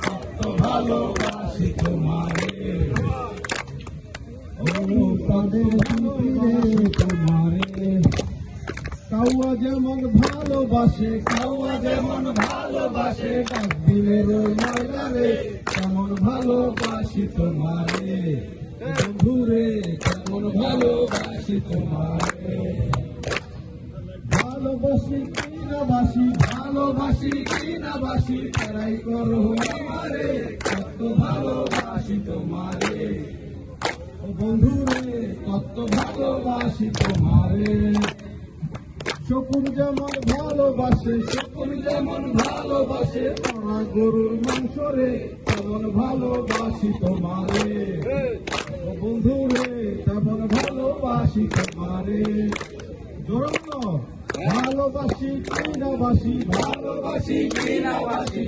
কত ভালোবাসি তোমারে, প্রাণের ভিতরে তোমারে। কাউয়া যেমন ভালোবাসে, কাউয়া যেমন ভালোবাসে, দিনের ময়দানে তেমন ভালোবাসি তোমারে। বন্ধুরে কেমন ভালোবাসি তোমারে, ভালোবাসি কিনা বাসি, ভালোবাসি কিনা বাসি, তারাই করো আমারে, কত ভালোবাসি তোমারে। বন্ধুরে কত ভালোবাসি তোমারে। শকুন যেমন ভালোবাসে, শকুন যেমন ভালোবাসে, তারা গরুর মাংস রে, তেমন ভালোবাসি তোমারে। বন্ধুরে তেমন ভালোবাসি তোমারে। জোরালো ভালোবাসি কিনা বাসি, ভালোবাসি কিনা বাসি।